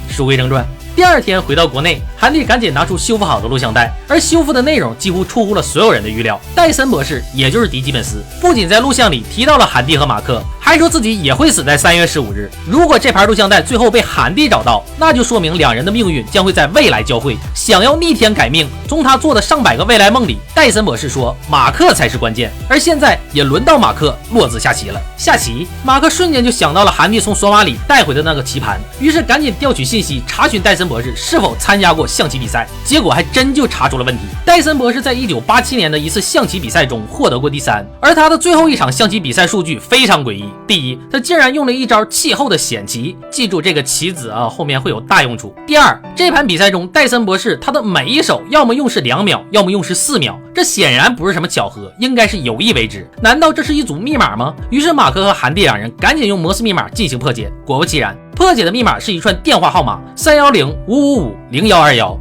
书归正传，第2天回到国内，韩蒂赶紧拿出修复好的录像带，而修复的内容几乎出乎了所有人的预料。戴森博士，也就是迪基本斯，不仅在录像里提到了韩蒂和马克，还说自己也会死在3月15日。如果这盘录像带最后被韩蒂找到，那就说明2人的命运将会在未来交汇。想要逆天改命，从他做的上百个未来梦里，戴森博士说马克才是关键。而现在也轮到马克落子下棋了。下棋，马克瞬间就想到了韩蒂从索马里带回的那个棋盘，于是赶紧调取信息，查询戴森博士是否参加过象棋比赛。结果还真就查出了问题。戴森博士在1987年的一次象棋比赛中获得过第3，而他的最后一场象棋比赛数据非常诡异。第一，他竟然用了一招气候的险棋，记住这个棋子啊，后面会有大用处。第二，这盘比赛中戴森博士他的每一手要么用时2秒，要么用时4秒，这显然不是什么巧合，应该是有意为之。难道这是一组密码吗？于是马克和韩蒂2人赶紧用摩斯密码进行破解，果不其然，破解的密码是一串电话号码310-555-0121，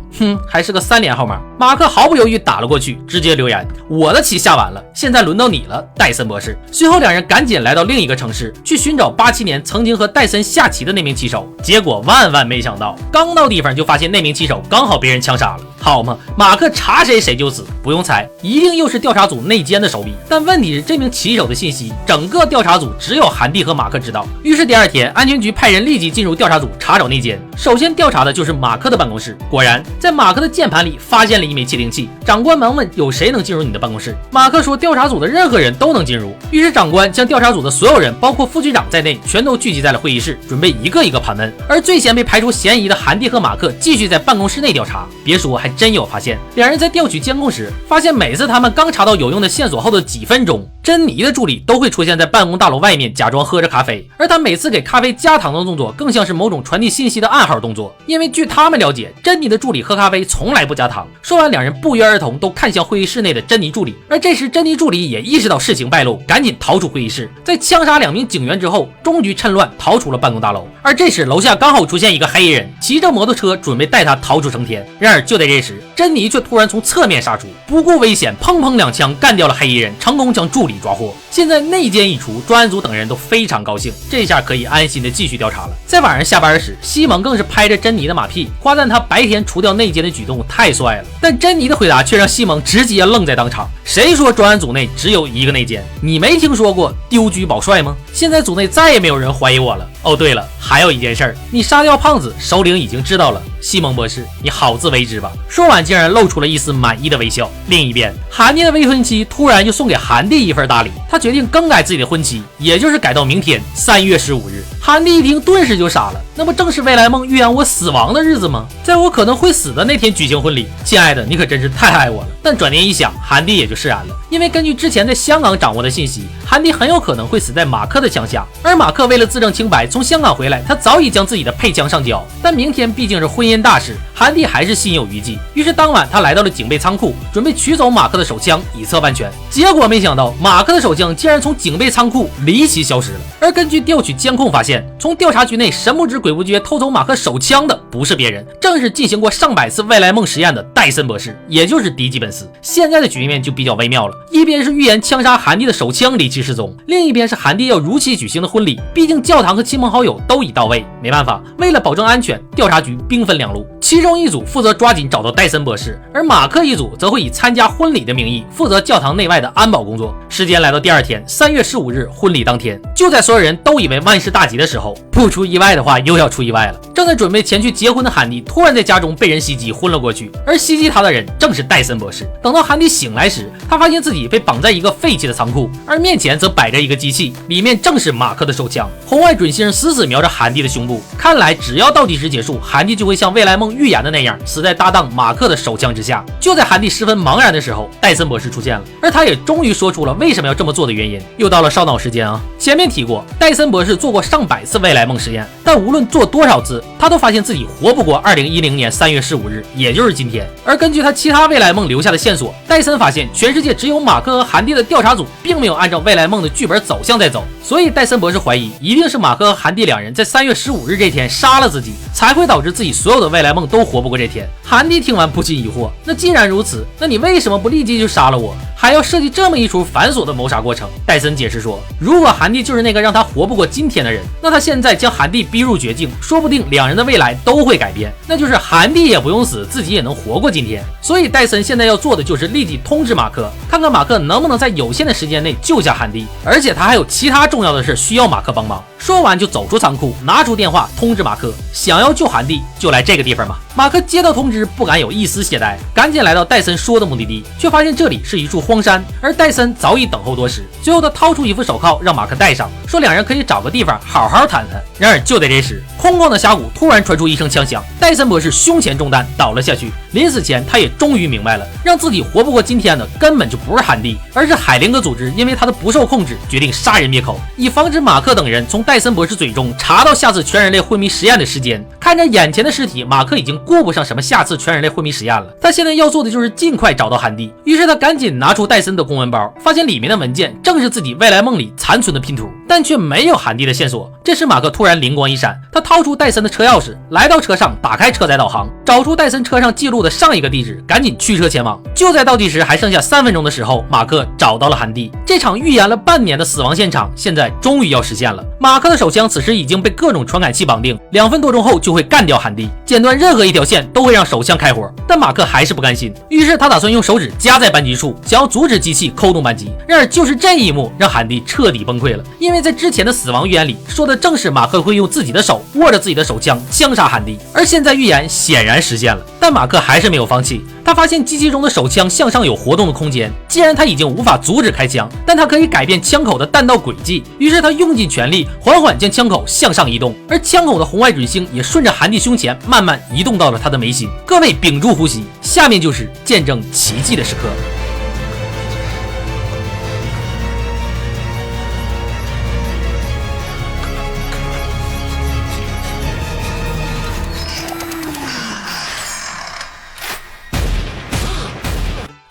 还是个3连号码。马克毫不犹豫打了过去，直接留言：我的棋下完了，现在轮到你了，戴森博士。随后2人赶紧来到另一个城市，去寻找87年曾经和戴森下棋的那名棋手。结果万万没想到，刚到地方就发现那名棋手刚好被人枪杀了。好嘛，马克查谁谁就死，不用猜，一定又是调查组内奸的手笔。但问题是，这名棋手的信息，整个调查组只有韩蒂和马克知道。于是第2天，安全局派人立即进入调查组查找内奸。首先调查的就是马克的办公室，果然在马克的键盘里发现了一枚窃听器。长官忙问有谁能进入你的办公室，马克说调查组的任何人都能进入。于是长官将调查组的所有人，包括副局长在内，全都聚集在了会议室，准备一个一个盘问。而最先被排除嫌疑的韩蒂和马克继续在办公室内调查。别说，还真有发现。2人在调取监控时，发现每次他们刚查到有用的线索后的几分钟，珍妮的助理都会出现在办公大楼外面，假装喝着咖啡，而他每次给咖啡加糖的动作更像是某种传递信息的暗号动作。因为据他们了解，珍妮的助理喝咖啡从来不加糖。说完，两人不约而同都看向会议室内的珍妮助理，而这时珍妮助理也意识到事情败露，赶紧逃出会议室。在枪杀2名警员之后，终于趁乱逃出了办公大楼。而这时楼下刚好出现一个黑衣人，骑着摩托车准备带他逃出升天。然而就在这时，珍妮却突然从侧面杀出，不顾危险，砰砰2枪干掉了黑衣人，成功将助理抓获。现在内奸一出，专案组等人都非常高兴，这下可以安心的继续调查了。在晚上下班时，西蒙更是拍着珍妮的马屁，夸赞他白天除掉内奸的举动太帅了。但珍妮的回答却让西蒙直接愣在当场。谁说专案组内只有一个内奸？你没听说过丢车保帅吗？现在组内再也没有人怀疑我了。哦，对了，还有一件事儿，你杀掉胖子，首领已经知道了。西蒙博士，你好自为之吧。说完，竟然露出了一丝满意的微笑。另一边，韩妮的未婚妻突然又送给韩蒂一份大礼，她决定更改自己的婚期，也就是改到明天3月15日。韩蒂一听，顿时就傻了。那不正是未来梦预言我死亡的日子吗？在我可能会死的那天举行婚礼，亲爱的，你可真是太爱我了。但转念一想，韩蒂也就释然了，因为根据之前在香港掌握的信息，韩蒂很有可能会死在马克的枪下。而马克为了自证清白，从香港回来，他早已将自己的配枪上交。但明天毕竟是婚姻大事，韩蒂还是心有余悸。于是当晚，他来到了警备仓库，准备取走马克的手枪，以策万全。结果没想到，马克的手枪竟然从警备仓库离奇消失了。而根据调取监控发现，从调查局内神不知鬼不觉偷走马克手枪的不是别人，正是进行过上百次未来梦实验的戴森博士，也就是迪基本斯。现在的局面就比较微妙了，一边是预言枪杀韩蒂的手枪离奇失踪，另一边是韩蒂要如期举行的婚礼。毕竟教堂和亲朋好友都已到位，没办法，为了保证安全，调查局兵分2路，其中一组负责抓紧找到戴森博士，而马克一组则会以参加婚礼的名义负责教堂内外的安保工作。时间来到第2天，3月15日婚礼当天，就在所有人都以为万事大吉的时候，不出意外的话又要出意外了。正在准备前去结婚的韩蒂突然在家中被人袭击昏了过去，而袭击他的人正是戴森博士。等到韩蒂醒来时，他发现自己被绑在一个废弃的仓库，而面前则摆着一个机器，里面正是马克的手枪。红外准星死死瞄着韩蒂的胸部，看来只要倒计时结束，韩蒂就会像未来梦预言的那样死在搭档马克的手枪之下。就在韩蒂十分茫然的时候，戴森博士出现了，而他也终于说出了为什么要这么做的原因。又到了烧脑时间啊！前面提过，戴森博士做过上百次未来梦实验，但无论做多少次，他都发现自己活不过2010年3月15日，也就是今天。而根据他其他未来梦留下的线索，戴森发现全世界只有马克和韩蒂的调查组并没有按照未来梦的剧本走向在走，所以戴森博士怀疑一定是马克和韩蒂2人在3月15日这天杀了自己，才会导致自己所有的未来梦都活不过这天。韩蒂听完不禁疑惑，那既然如此，那你为什么不立即就杀了我，还要设计这么一出繁琐的谋杀过程？戴森解释说，如果韩蒂就是那个让他活不过今天的人，那他现在将韩蒂逼入绝境，说不定2人的未来都会改变，那就是韩蒂也不用死，自己也能活过今天。所以戴森现在要做的就是立即通知马克，看看马克能不能在有限的时间内救下韩蒂，而且他还有其他重要的事需要马克帮忙。说完就走出仓库，拿出电话通知马克，想要救韩蒂就来这个地方吧。马克接到通知，不敢有一丝懈怠，赶紧来到戴森说的目的地，却发现这里是一处荒山，而戴森早已等候多时。最后他掏出一副手铐让马克戴上，说2人可以找个地方好好谈谈。然而就在这时，空旷的峡谷突然传出一声枪响，戴森博士胸前中弹倒了下去。临死前他也终于明白了，让自己活不过今天的根本就不是韩蒂，而是海灵格组织因为他的不受控制决定杀人灭口，以防止马克等人从戴森博士嘴中查到下次全人类昏迷实验的时间。看着眼前的尸体，马克已经顾不上什么下次全人类昏迷实验了，他现在要做的就是尽快找到韩蒂。于是他赶紧拿出戴森的公文包，发现里面的文件正是自己未来梦里残存的拼图，但却没有韩蒂的线索。这时马克突然灵光一闪，他掏出戴森的车钥匙，来到车上打开车载导航，找出戴森车上记录的上一个地址，赶紧驱车前往。就在倒计时还剩下3分钟的时候，马克找到了韩蒂。这场预言了半年的死亡现场现在终于要实现了。马克的手枪此时已经被各种传感器绑定，2分多钟后就会干掉韩蒂，剪断任何一条线都会让手枪开火。但马克还是不甘心，于是他打算用手指夹在扳机处，想要阻止机器扣动扳机。然而就是这一幕让韩蒂彻底崩溃了，因为在之前的死亡预言里说的正是马克会用自己的手握着自己的手枪枪杀韩蒂，而现在预言显然实现了。但马克还是没有放弃，他发现机器中的手枪向上有活动的空间，既然他已经无法阻止开枪，但他可以改变枪口的弹道轨迹。于是他用尽全力缓缓将枪口向上移动，而枪口的红外准星也顺着韩蒂胸前慢慢移动到了他的眉心。各位屏住呼吸，下面就是见证奇迹的时刻。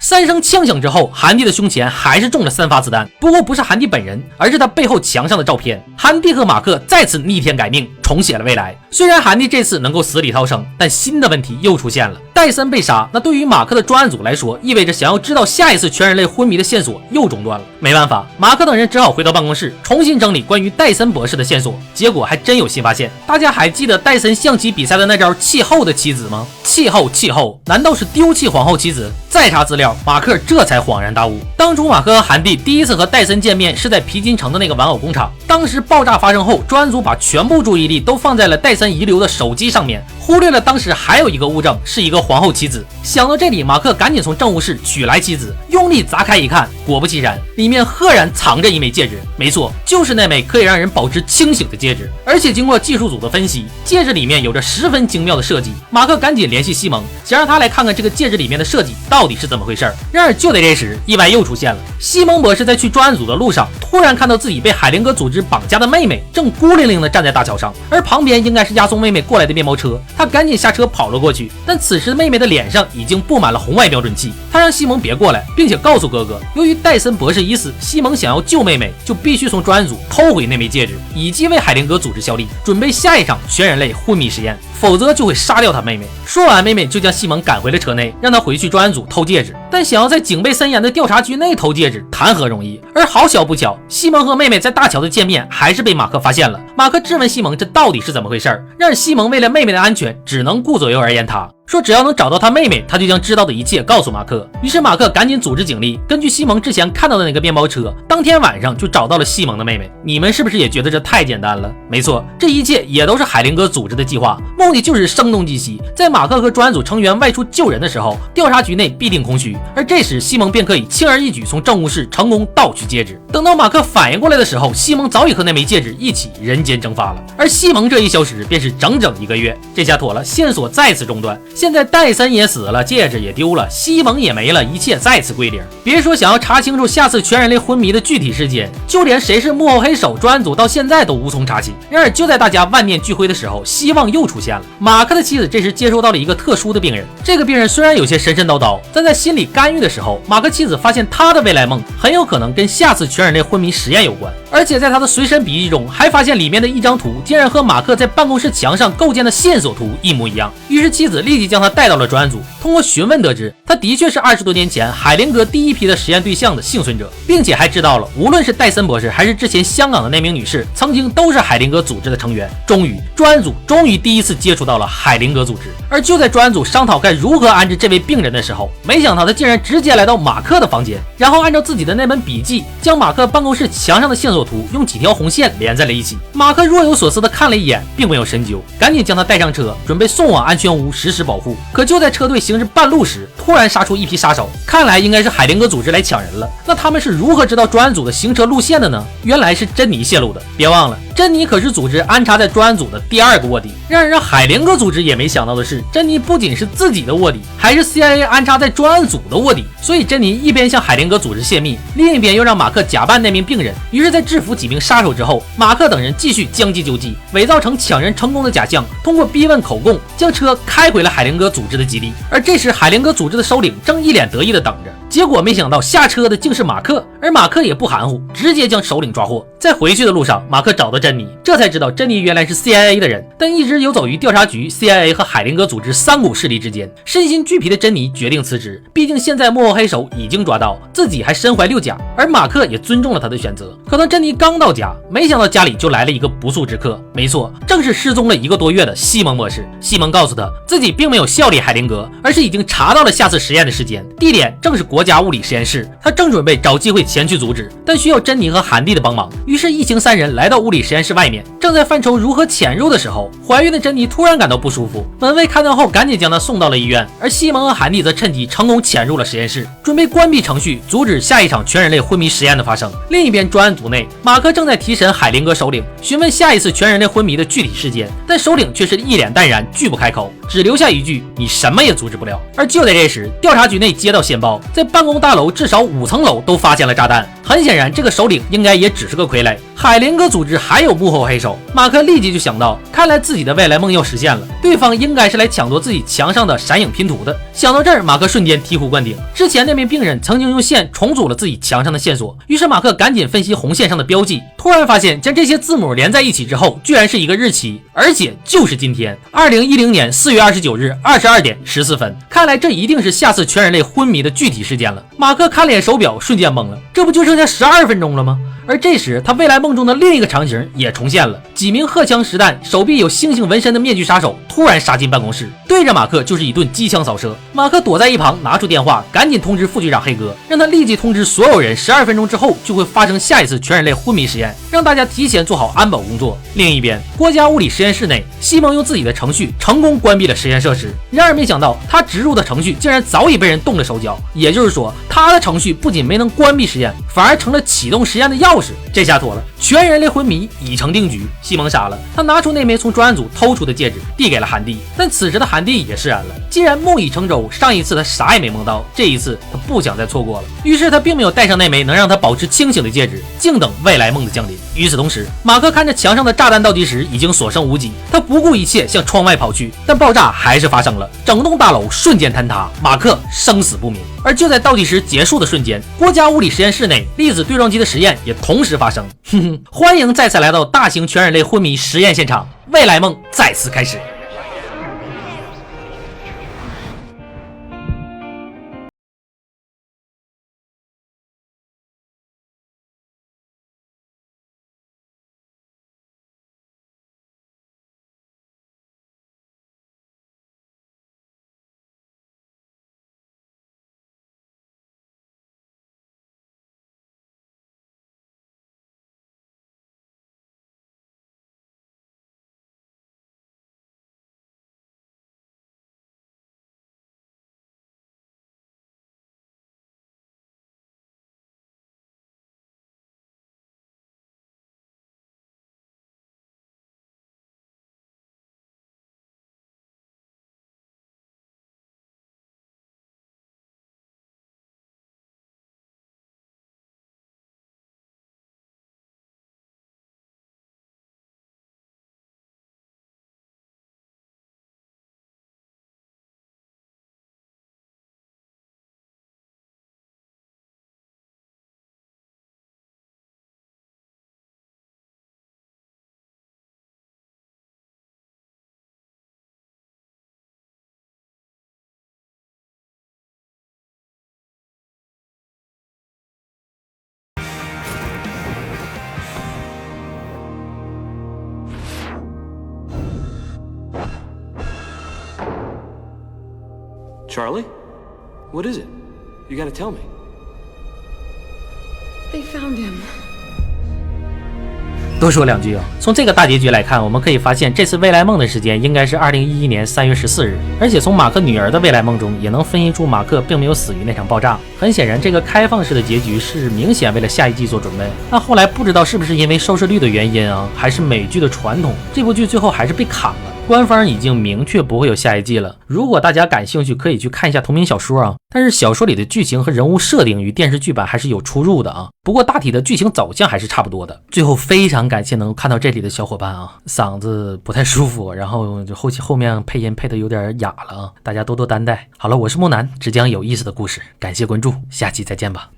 3声枪响之后，韩蒂的胸前还是中了3发子弹，不过不是韩蒂本人，而是他背后墙上的照片。韩蒂和马克再次逆天改命，重写了未来。虽然韩蒂这次能够死里逃生，但新的问题又出现了。戴森被杀，那对于马克的专案组来说，意味着想要知道下一次全人类昏迷的线索又中断了。没办法，马克等人只好回到办公室，重新整理关于戴森博士的线索。结果还真有新发现。大家还记得戴森象棋比赛的那招气候的妻子吗？气候，难道是丢弃皇后妻子？再查资料，马克这才恍然大悟。当初马克和韩蒂第一次和戴森见面是在皮金城的那个玩偶工厂。当时爆炸发生后，专案组把全部注意力都放在了戴森遗留的手机上面，忽略了当时还有一个物证，是一个皇后妻子。想到这里，马克赶紧从政务室取来妻子，用力砸开一看，果不其然，里面赫然藏着一枚戒指。没错，就是那枚可以让人保持清醒的戒指。而且经过技术组的分析，戒指里面有着十分精妙的设计。马克赶紧联系西蒙，想让他来看看这个戒指里面的设计到底是怎么回事。然而就在这时，意外又出现了。西蒙博士在去专案组的路上，突然看到自己被海灵格组织绑架的妹妹正孤零零地站在大桥上，而旁边应该是押送妹妹过来的面包车。他赶紧下车跑了过去，但此时妹妹的脸上已经布满了红外瞄准器。他让西蒙别过来，并且告诉哥哥，由于戴森博士已死，西蒙想要救妹妹，就必须从专案组偷回那枚戒指，以及为海灵格组织效力，准备下一场全人类昏迷实验，否则就会杀掉他妹妹。说完，妹妹就将西蒙赶回了车内，让他回去专案组偷戒指。但想要在警备森严的调查局内偷戒指，谈何容易？而好巧不巧，西蒙和妹妹在大桥的见面还是被马克发现了。马克质问西蒙这到底是怎么回事，然而西蒙为了妹妹的安全，只能顾左右而言他。说只要能找到他妹妹，他就将知道的一切告诉马克。于是马克赶紧组织警力，根据西蒙之前看到的那个面包车，当天晚上就找到了西蒙的妹妹。你们是不是也觉得这太简单了？没错，这一切也都是海灵格组织的计划，目的就是声东击西。在马克和专案组成员外出救人的时候，调查局内必定空虚，而这时西蒙便可以轻而易举从政务室成功盗取戒指。等到马克反应过来的时候，西蒙早已和那枚戒指一起人间蒸发了。而西蒙这一消失便是整整1个月，这下妥了，线索再次中断。现在戴森也死了，戒指也丢了，西蒙也没了，一切再次归零。别说想要查清楚下次全人类昏迷的具体时间，就连谁是幕后黑手，专案组到现在都无从查起。然而就在大家万念俱灰的时候，希望又出现了。马克的妻子这时接收到了一个特殊的病人，这个病人虽然有些神神叨叨，但在心理干预的时候，马克妻子发现他的未来梦很有可能跟下次全人类昏迷实验有关，而且在他的随身笔记中还发现里面的一张图竟然和马克在办公室墙上构建的线索图一模一样。于是妻子立即将他带到了专案组，通过询问得知，他的确是20多年前海灵格第一批的实验对象的幸存者，并且还知道了无论是戴森博士还是之前香港的那名女士，曾经都是海灵格组织的成员。专案组终于第一次接触到了海灵格组织。而就在专案组商讨该如何安置这位病人的时候，没想到他竟然直接来到马克的房间，然后按照自己的那本笔记，将马克办公室墙上的线索图用几条红线连在了一起。马克若有所思地看了一眼，并没有深究，赶紧将他带上车，准备送往安全屋实施保护。可就在车队行至半路时，突然杀出一批杀手，看来应该是海灵格组织来抢人了。那他们是如何知道专案组的行车路线的呢？原来是珍妮泄露的。别忘了，珍妮可是组织安插在专案组的第2个卧底。然而让海灵格组织也没想到的是，珍妮不仅是自己的卧底，还是 CIA 安插在专案组的卧底。所以珍妮一边向海灵格组织泄密，另一边又让马克假扮那名病人。于是在制服几名杀手之后，马克等人继续将计就计，伪造成抢人成功的假象，通过逼问口供，将车开回了海灵格组织的基地。而这时海灵格组织的首领正一脸得意地等着，结果没想到下车的竟是马克，而马克也不含糊，直接将首领抓获。在回去的路上，马克找到珍妮，这才知道珍妮原来是 CIA 的人，但一直游走于调查局、CIA 和海灵格组织3股势力之间。身心俱疲的珍妮决定辞职，毕竟现在幕后黑手已经抓到，自己还身怀6甲，而马克也尊重了他的选择。可当珍妮刚到家，没想到家里就来了一个不速之客，没错，正是失踪了1个多月的西蒙博士。西蒙告诉他，自己并没有效力海灵格，而是已经查到了下次实验的时间，地点正是国家物理实验室。他正准备找机会前去阻止，但需要珍妮和韩蒂的帮忙。于是一行3人来到物理实验室外面，正在犯愁如何潜入的时候，怀孕的珍妮突然感到不舒服，门卫看到后赶紧将她送到了医院，而西蒙和韩蒂则趁机成功潜入了实验室，准备关闭程序，阻止下一场全人类昏迷实验的发生。另一边专案组内，马克正在提审海灵格首领，询问下一次全人类昏迷的具体时间，但首领却是一脸淡然，拒不开口，只留下一句你什么也阻止不了。而就在这时，调查局内接到线报，在办公大楼至少5层楼都发现了炸弹。很显然，这个首领应该也只是个傀儡。海灵格组织还有幕后黑手，马克立即就想到，看来自己的未来梦要实现了，对方应该是来抢夺自己墙上的闪影拼图的。想到这儿，马克瞬间醍醐灌顶，之前那名病人曾经用线重组了自己墙上的线索，于是马克赶紧分析红线上的标记，突然发现将这些字母连在一起之后，居然是一个日期，而且就是今天2010年4月29日22点14分。看来这一定是下次全人类昏迷的具体时间了。马克看了眼手表，瞬间懵了，这不就剩下12分钟了吗？而这时他未来梦中的另一个场景也重现了，几名荷枪实弹、手臂有星星纹身的面具杀手突然杀进办公室，对着马克就是一顿机枪扫射。马克躲在一旁，拿出电话，赶紧通知副局长黑哥，让他立即通知所有人，12分钟之后就会发生下一次全人类昏迷实验，让大家提前做好安保工作。另一边，国家物理实验室内，西蒙用自己的程序成功关闭了实验设施，然而没想到他植入的程序竟然早已被人动了手脚，也就是说他的程序不仅没能关闭实验，反而成了启动实验的钥匙。这下妥了，全人类昏迷已成定局。西蒙傻了，他拿出那枚从专案组偷出的戒指，递给了韩蒂。但此时的韩蒂也释然了，既然梦已成舟，上一次他啥也没梦到，这一次他不想再错过了。于是他并没有戴上那枚能让他保持清醒的戒指，静等未来梦的降临。与此同时，马克看着墙上的炸弹倒计时已经所剩无几，他不顾一切向窗外跑去，但爆炸还是发生了，整栋大楼瞬间坍塌，马克生死不明。而就在倒计时结束的瞬间，国家物理实验室内粒子对撞机的实验也同时发生。欢迎再次来到大型全人类昏迷实验现场，未来梦再次开始。Charlie? What is it? You gotta tell me. They found him. 多说两句啊，从这个大结局来看，我们可以发现这次未来梦的时间应该是2011年3月14日，而且从马克女儿的未来梦中也能分析出马克并没有死于那场爆炸。很显然，这个开放式的结局是明显为了下一季做准备。但后来不知道是不是因为收视率的原因啊，还是美剧的传统，这部剧最后还是被砍了。官方已经明确不会有下一季了。如果大家感兴趣，可以去看一下同名小说啊。但是小说里的剧情和人物设定与电视剧版还是有出入的啊。不过大体的剧情走向还是差不多的。最后非常感谢能够看到这里的小伙伴啊，嗓子不太舒服，然后就后面配音配的有点哑了啊，大家多多担待。好了，我是木南，只讲有意思的故事，感谢关注，下期再见吧。